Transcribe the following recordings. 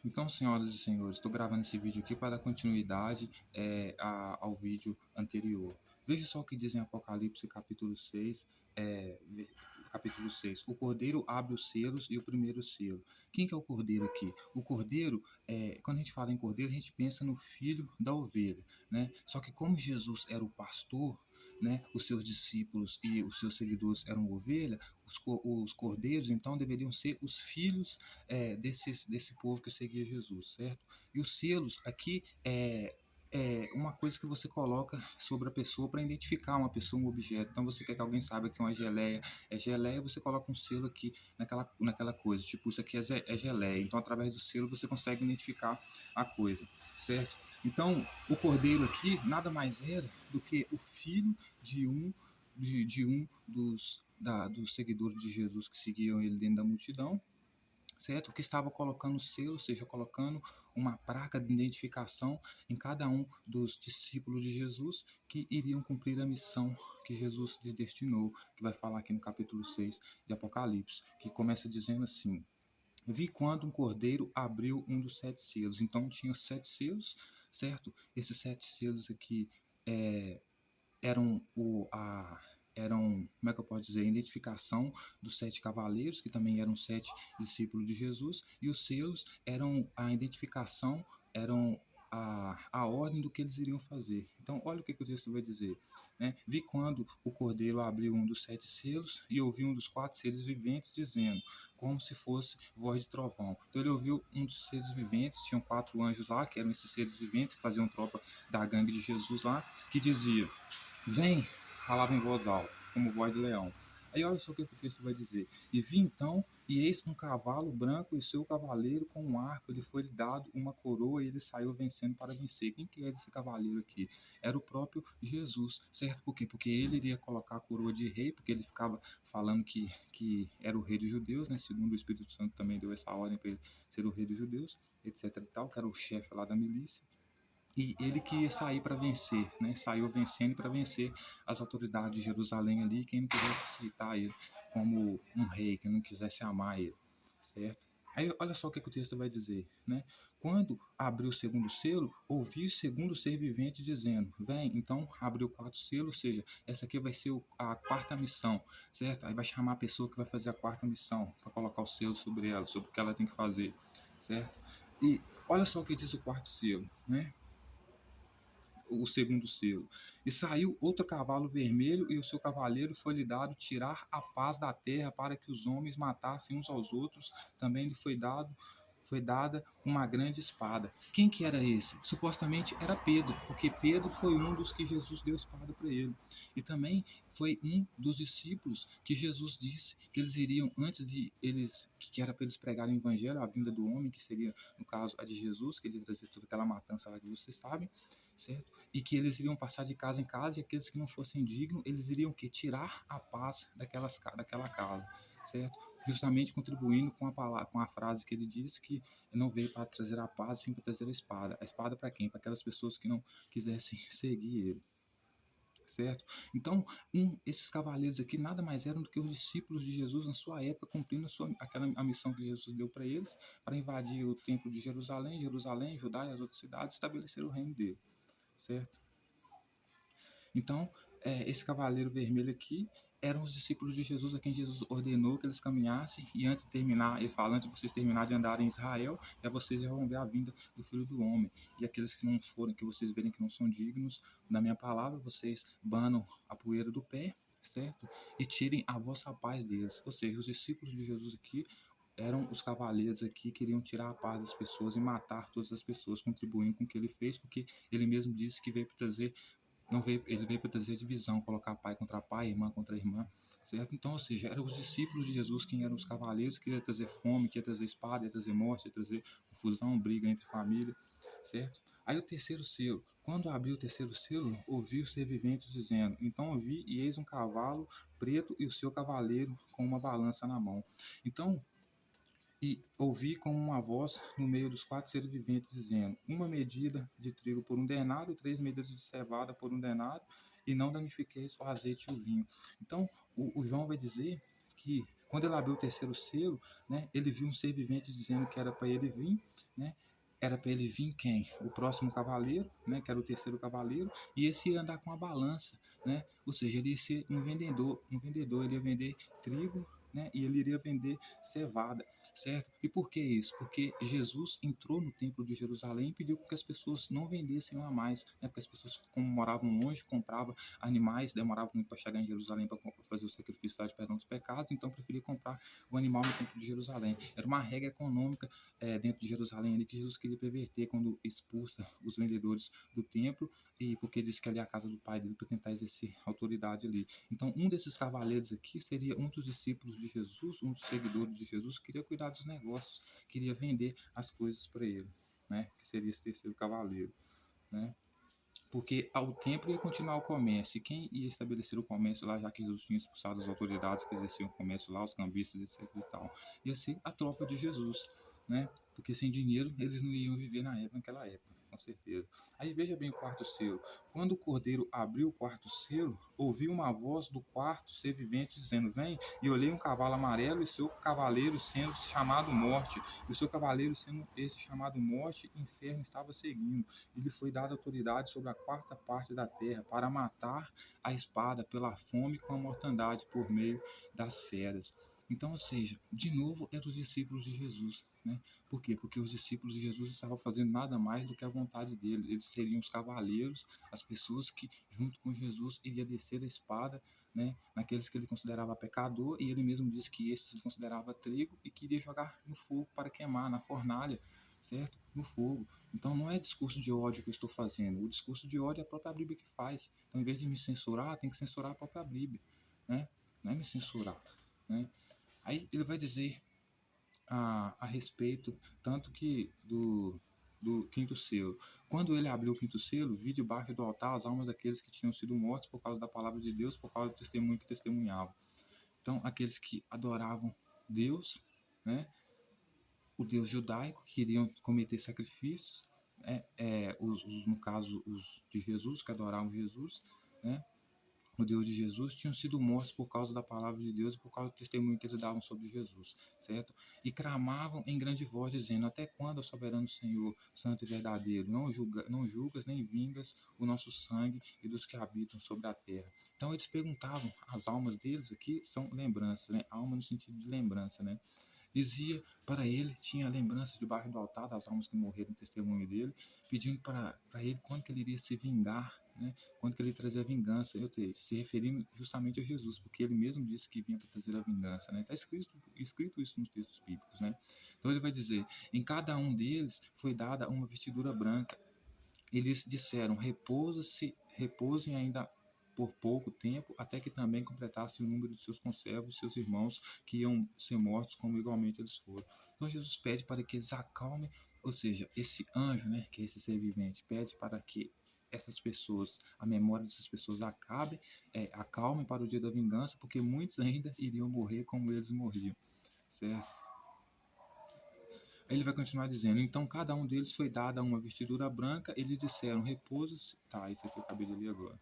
Então, senhoras e senhores, estou gravando esse vídeo aqui para dar continuidade ao vídeo anterior. Veja só o que diz em Apocalipse capítulo 6, capítulo 6. O Cordeiro abre os selos e o primeiro selo. Quem que é o Cordeiro aqui? O Cordeiro, quando a gente fala em Cordeiro, a gente pensa no filho da ovelha, né? Só que como Jesus era o pastor, né, os seus discípulos e os seus seguidores eram ovelha, os cordeiros então deveriam ser os filhos desse povo que seguia Jesus, certo? E os selos aqui é uma coisa que você coloca sobre a pessoa para identificar uma pessoa, um objeto. Então você quer que alguém saiba que uma geleia é geleia, você coloca um selo aqui naquela coisa. Tipo, isso aqui é geleia. Então, através do selo, você consegue identificar a coisa, certo? Então, o cordeiro aqui nada mais era do que o filho de dos seguidores de Jesus que seguiam ele dentro da multidão, certo? Que estava colocando selo, ou seja, colocando uma placa de identificação em cada um dos discípulos de Jesus que iriam cumprir a missão que Jesus lhes destinou, que vai falar aqui no capítulo 6 de Apocalipse, que começa dizendo assim: Vi quando um cordeiro abriu um dos sete selos. Então tinha sete selos, certo? Esses sete selos aqui é, eram como é que eu posso dizer, a identificação dos sete cavaleiros, que também eram sete discípulos de Jesus, e os selos eram a identificação, eram a ordem do que eles iriam fazer. Então, olha o que o texto vai dizer. Né? Vi quando o cordeiro abriu um dos sete selos e ouvi um dos quatro seres viventes dizendo, como se fosse voz de trovão. Então, ele ouviu um dos seres viventes, tinham quatro anjos lá, que eram esses seres viventes, que faziam tropa da gangue de Jesus lá, que dizia: Vem, falava em voz alta, como voz de leão. Aí olha só o que o texto vai dizer. E vi então, e eis um cavalo branco e seu cavaleiro com um arco, ele foi-lhe dado uma coroa e ele saiu vencendo para vencer. Quem que é esse cavaleiro aqui? Era o próprio Jesus, certo? Por quê? Porque ele iria colocar a coroa de rei, porque ele ficava falando que era o rei dos judeus, né? Segundo o Espírito Santo também deu essa ordem para ele ser o rei dos judeus, etc e tal, que era o chefe lá da milícia. E ele que ia sair para vencer, né? Saiu vencendo para vencer as autoridades de Jerusalém ali, quem não quisesse aceitar ele como um rei, quem não quisesse amar ele, certo? Aí olha só o que o texto vai dizer, né? Quando abriu o segundo selo, ouvi o segundo ser vivente dizendo: Vem, então abriu quatro selos, ou seja, essa aqui vai ser a quarta missão, certo? Aí vai chamar a pessoa que vai fazer a quarta missão, para colocar o selo sobre ela, sobre o que ela tem que fazer, certo? E olha só o que diz o quarto selo, né? O segundo selo. E saiu outro cavalo vermelho, e o seu cavaleiro foi-lhe dado tirar a paz da terra para que os homens matassem uns aos outros. Também lhe foi dada uma grande espada. Quem que era esse? Supostamente era Pedro, porque Pedro foi um dos que Jesus deu espada para ele. E também foi um dos discípulos que Jesus disse que eles iriam, antes de eles, que era para eles pregarem o evangelho, a vinda do homem, que seria, no caso, a de Jesus, que ele ia trazer toda aquela matança lá que vocês sabem, certo? E que eles iriam passar de casa em casa, e aqueles que não fossem dignos, eles iriam que tirar a paz daquela casa, certo? Justamente contribuindo com a palavra, com a frase que ele disse, que não veio para trazer a paz, sim para trazer a espada. A espada para quem? Para aquelas pessoas que não quisessem seguir ele, certo? Então, esses cavaleiros aqui nada mais eram do que os discípulos de Jesus na sua época, cumprindo a missão que Jesus deu para eles, para invadir o templo de Jerusalém, Judá e as outras cidades, estabelecer o reino dele, certo? Então, esse cavaleiro vermelho aqui eram os discípulos de Jesus, a quem Jesus ordenou que eles caminhassem, e antes de terminar, ele fala, antes de vocês terminarem de andar em Israel, vocês já vão ver a vinda do Filho do Homem. E aqueles que não forem, que vocês verem que não são dignos da minha palavra, vocês banam a poeira do pé, certo? E tirem a vossa paz deles. Ou seja, os discípulos de Jesus aqui eram os cavaleiros aqui que queriam tirar a paz das pessoas e matar todas as pessoas, contribuindo com o que ele fez, porque ele mesmo disse que veio para trazer, não veio, ele veio para trazer divisão, colocar pai contra pai, irmã contra irmã, certo? Então, ou seja, eram os discípulos de Jesus quem eram os cavaleiros, que ia trazer fome, que ia trazer espada, ia trazer morte, ia trazer confusão, briga entre família, certo? Aí o terceiro selo, quando abriu o terceiro selo, ouvi o ser vivente dizendo, então ouvi e eis um cavalo preto e o seu cavaleiro com uma balança na mão. Então, e ouvi como uma voz no meio dos quatro seres viventes dizendo, uma medida de trigo por um denário, três medidas de cevada por um denário, e não danifiqueis o azeite e o vinho. Então, o João vai dizer que Quando ele abriu o terceiro selo, né, ele viu um ser vivente dizendo que era para ele vir, né? Era para ele vir quem? O próximo cavaleiro, né, que era o terceiro cavaleiro, e esse ia andar com a balança, né? Ou seja, ele ia ser um vendedor, ele ia vender trigo, né, e ele iria vender cevada, certo? E por que isso? Porque Jesus entrou no templo de Jerusalém e pediu que as pessoas não vendessem lá mais, né? Porque as pessoas, como moravam longe, compravam animais, demoravam muito para chegar em Jerusalém para fazer o sacrifício de perdão dos pecados, então preferia comprar o animal no templo de Jerusalém. Era uma regra econômica dentro de Jerusalém ali, que Jesus queria perverter quando expulsa os vendedores do templo, e porque disse que ali é a casa do pai dele para tentar exercer autoridade ali. Então, um desses cavaleiros aqui seria um dos discípulos de Jesus, um dos seguidores de Jesus, que queria cuidar dos negócios, queria vender as coisas para ele, né? Que seria esse terceiro cavaleiro, né? Porque ao templo ia continuar o comércio. E quem ia estabelecer o comércio lá, já que Jesus tinha expulsado as autoridades que exerciam o comércio lá, os cambistas, etc e tal, ia ser a tropa de Jesus, né? Porque sem dinheiro eles não iam viver naquela época, com certeza. Aí veja bem o quarto selo. Quando o cordeiro abriu o quarto selo, ouvi uma voz do quarto ser vivente dizendo: Vem, e olhei um cavalo amarelo e seu cavaleiro sendo chamado Morte. E o seu cavaleiro sendo esse chamado Morte, inferno estava seguindo. E lhe foi dada autoridade sobre a quarta parte da terra para matar a espada pela fome com a mortandade por meio das feras. Então, ou seja, de novo eram os discípulos de Jesus, né? Por quê? Porque os discípulos de Jesus estavam fazendo nada mais do que a vontade dele. Eles seriam os cavaleiros, as pessoas que, junto com Jesus, iria descer a espada, né, naqueles que ele considerava pecador, e ele mesmo disse que esses ele considerava trigo e queria jogar no fogo para queimar, na fornalha, certo? No fogo. Então não é discurso de ódio que eu estou fazendo. O discurso de ódio é a própria Bíblia que faz. Então, em vez de me censurar, tem que censurar a própria Bíblia, né? Não é me censurar, né? Aí ele vai dizer a respeito, tanto que do quinto selo. Quando ele abriu o quinto selo, vi debaixo do altar as almas daqueles que tinham sido mortos por causa da palavra de Deus, por causa do testemunho que testemunhavam. Então, aqueles que adoravam Deus, né? O Deus judaico, que queriam cometer sacrifícios, no caso, os de Jesus, que adoravam Jesus, né? O Deus de Jesus, tinham sido mortos por causa da palavra de Deus e por causa do testemunho que eles davam sobre Jesus, certo? E clamavam em grande voz, dizendo: Até quando, ó soberano Senhor, santo e verdadeiro, não julgas nem vingas o nosso sangue e dos que habitam sobre a terra? Então eles perguntavam, as almas deles aqui são lembranças, né? Alma no sentido de lembrança, né? Dizia para ele, tinha lembranças debaixo do altar das almas que morreram no testemunho dele, pedindo para ele quando que ele iria se vingar, né? Quando que ele ia trazer a vingança, se referindo justamente a Jesus, porque ele mesmo disse que vinha para trazer a vingança, né? Está escrito isso nos textos bíblicos, né? Então ele vai dizer: em cada um deles foi dada uma vestidura branca. Eles disseram: repousem ainda por pouco tempo, até que também completasse o número de seus conservos, seus irmãos, que iam ser mortos como igualmente eles foram. Então Jesus pede para que eles acalmem, ou seja, esse anjo, né, que é esse ser vivente, pede para que essas pessoas, a memória dessas pessoas acalmem para o dia da vingança, porque muitos ainda iriam morrer como eles morriam, certo? Ele vai continuar dizendo: Então cada um deles foi dada uma vestidura branca, e lhes disseram: Repousa-se. Tá, isso aqui eu acabei de ler agora.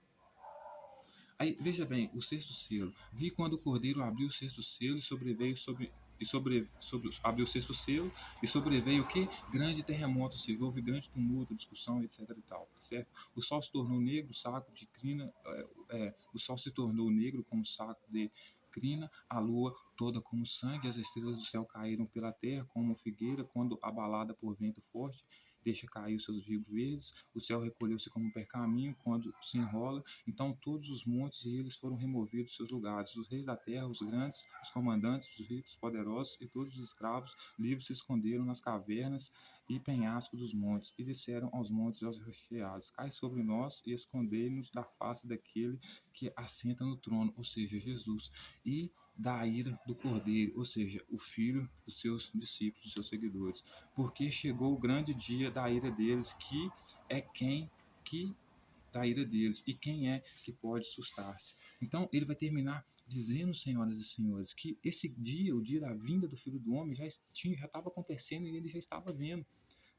Aí, veja bem, o sexto selo. Vi quando o cordeiro abriu o sexto selo e sobreveio abriu o sexto selo e sobreveio o que? Grande terremoto, ou seja, houve grande tumulto, discussão, etc e tal, certo? O sol se tornou negro, saco de crina, o sol se tornou negro como saco de crina, a lua toda como sangue, as estrelas do céu caíram pela terra como figueira quando abalada por vento forte deixa cair os seus ribos verdes, o céu recolheu-se como um pergaminho quando se enrola, então todos os montes e ilhas foram removidos dos seus lugares, os reis da terra, os grandes, os comandantes, os ricos, poderosos e todos os escravos livres se esconderam nas cavernas e penhascos dos montes, e disseram aos montes e aos rocheados: Cai sobre nós e escondei-nos da face daquele que assenta no trono, ou seja, Jesus, e da ira do Cordeiro, ou seja, o Filho dos seus discípulos, dos seus seguidores, porque chegou o grande dia da ira deles, que é quem que da ira deles, e quem é que pode sustar-se. Então ele vai terminar dizendo, senhoras e senhores, que esse dia, o dia da vinda do Filho do Homem, já estava acontecendo e ele já estava vendo,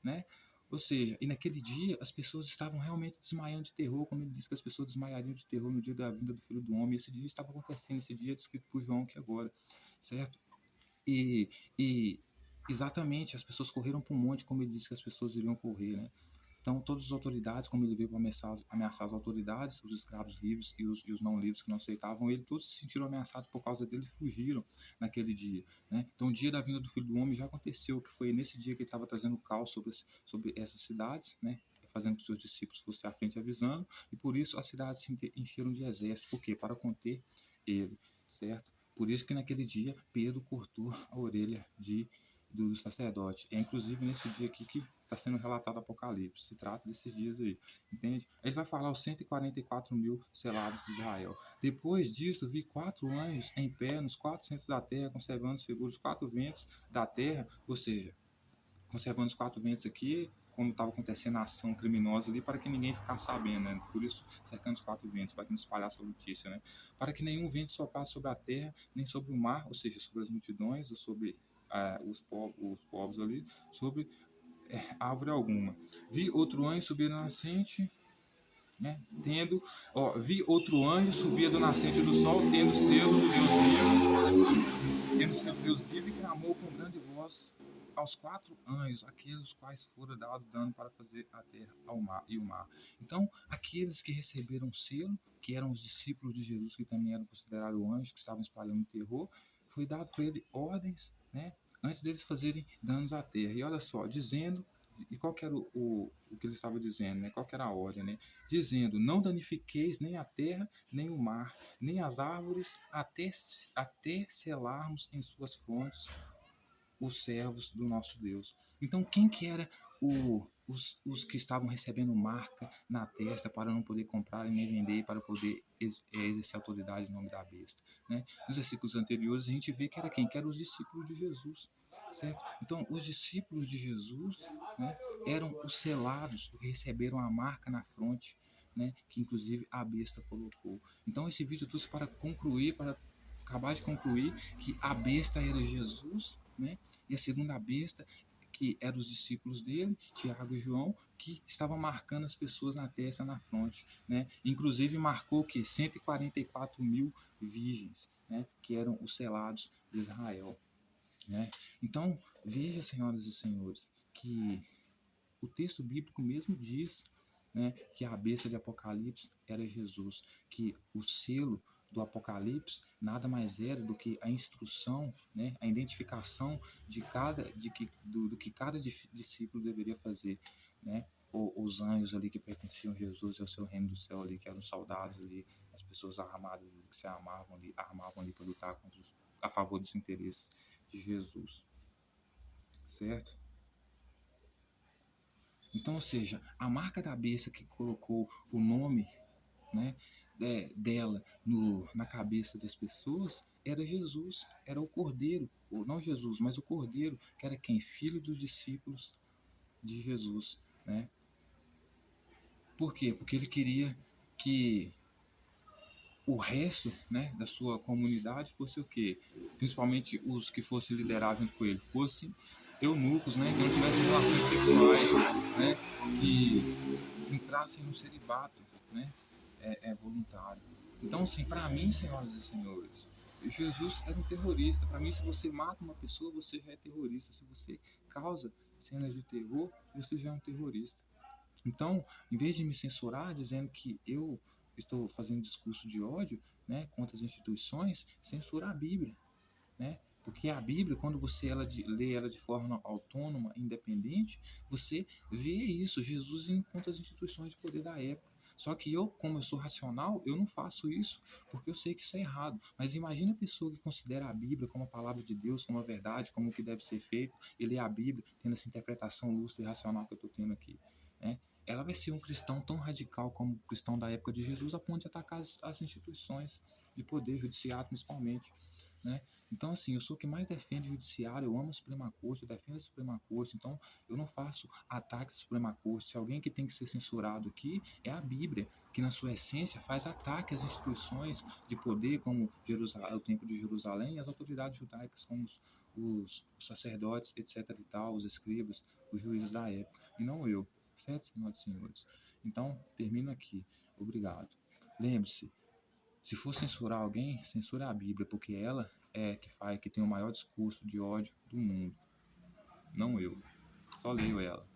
né? Ou seja, e naquele dia as pessoas estavam realmente desmaiando de terror, como ele disse que as pessoas desmaiariam de terror no dia da vinda do Filho do Homem. Esse dia estava acontecendo, esse dia é descrito por João aqui agora. certo? E, e exatamente, as pessoas correram para um monte, como ele disse que as pessoas iriam correr, né? Então, todas as autoridades, como ele veio para ameaçar as autoridades, os escravos livres e os não livres que não aceitavam ele, todos se sentiram ameaçados por causa dele e fugiram naquele dia, né? Então, o dia da vinda do Filho do Homem já aconteceu, que foi nesse dia que ele estava trazendo caos sobre essas cidades, né? Fazendo com que seus discípulos fossem à frente avisando, e por isso as cidades se encheram de exército. Por quê? Para conter ele, certo? Por isso que naquele dia Pedro cortou a orelha do sacerdote. É inclusive nesse dia aqui que está sendo relatado Apocalipse. Se trata desses dias aí, entende? Ele vai falar os 144 mil selados de Israel. Depois disso, vi 4 anjos em pé nos 4 centros da terra, conservando seguros os 4 ventos da terra, ou seja, conservando os 4 ventos aqui, quando estava acontecendo a ação criminosa ali, para que ninguém ficasse sabendo, né? Por isso, cercando os 4 ventos, para que não espalhasse a notícia, né? Para que nenhum vento soprasse sobre a terra, nem sobre o mar, ou seja, sobre as multidões, ou sobre os povos ali, sobre árvore alguma. Vi outro anjo subir na nascente, né? Vi outro anjo subir do nascente do sol, tendo selo do Deus vivo, e clamou com grande voz aos 4 anjos, aqueles quais foram dado dano para fazer a terra ao mar e o mar. Então, aqueles que receberam o selo, que eram os discípulos de Jesus, que também eram considerados anjos, que estavam espalhando terror, foi dado para ele ordens, né? Antes deles fazerem danos à terra. E olha só, dizendo, e qual que era o que ele estava dizendo, né? Qual que era a ordem, né? Dizendo, não danifiqueis nem a terra, nem o mar, nem as árvores, até selarmos em suas frontes os servos do nosso Deus. Então, quem que era os que estavam recebendo marca na testa para não poder comprar nem vender, para poder exercer autoridade em nome da besta, né? Nos versículos anteriores a gente vê que era quem? Que eram os discípulos de Jesus, certo? Então, os discípulos de Jesus, né, eram os selados, que receberam a marca na fronte, né, que inclusive a besta colocou. Então, esse vídeo trouxe para acabar de concluir que a besta era Jesus, né? E a segunda besta, que eram os discípulos dele, Tiago e João, que estavam marcando as pessoas na testa, na fronte, né? Inclusive marcou que 144 mil virgens, né? Que eram os selados de Israel, né? Então, veja, senhoras e senhores, que o texto bíblico mesmo diz, né, que a besta de Apocalipse era Jesus, que o selo do Apocalipse nada mais era do que a instrução, né, a identificação do que cada discípulo deveria fazer, né? Os anjos ali que pertenciam a Jesus e ao seu reino do céu ali, que eram soldados ali, as pessoas armadas ali, que se armavam ali para lutar a favor dos interesses de Jesus, certo? Então, ou seja, a marca da besta que colocou o nome, né, dela na cabeça das pessoas era Jesus, era o Cordeiro, ou não Jesus, mas o Cordeiro, que era quem? Filho dos discípulos de Jesus, né? Por quê? Porque ele queria que o resto, né, da sua comunidade fosse o quê? Principalmente os que fossem liderar junto com ele, fossem eunucos, né, que não tivessem relações sexuais, né, que entrassem no celibato, né, voluntário. Então, assim, para mim, senhoras e senhores, Jesus era um terrorista. Para mim, se você mata uma pessoa, você já é terrorista. Se você causa cenas de terror, você já é um terrorista. Então, em vez de me censurar dizendo que eu estou fazendo discurso de ódio, né, contra as instituições, censura a Bíblia, né? Porque a Bíblia, quando você lê ela de forma autônoma, independente, você vê isso, Jesus indo contra as instituições de poder da época. Só que eu, como eu sou racional, eu não faço isso, porque eu sei que isso é errado. Mas imagina a pessoa que considera a Bíblia como a palavra de Deus, como a verdade, como o que deve ser feito, e lê a Bíblia tendo essa interpretação lúcida e racional que eu estou tendo aqui, né? Ela vai ser um cristão tão radical como o cristão da época de Jesus, a ponto de atacar as instituições de poder, judiciário principalmente, né? Então, assim, eu sou o que mais defende o judiciário, eu amo a Suprema Corte, eu defendo a Suprema Corte, então eu não faço ataque à Suprema Corte. Se alguém que tem que ser censurado aqui é a Bíblia, que na sua essência faz ataque às instituições de poder, como o Templo de Jerusalém, e as autoridades judaicas, como os sacerdotes, etc. e tal, os escribas, os juízes da época, e não eu, certo, senhoras e senhores? Então, termino aqui. Obrigado. Lembre-se, se for censurar alguém, censure a Bíblia, porque ela que tem o maior discurso de ódio do mundo. Não eu. Só leio ela.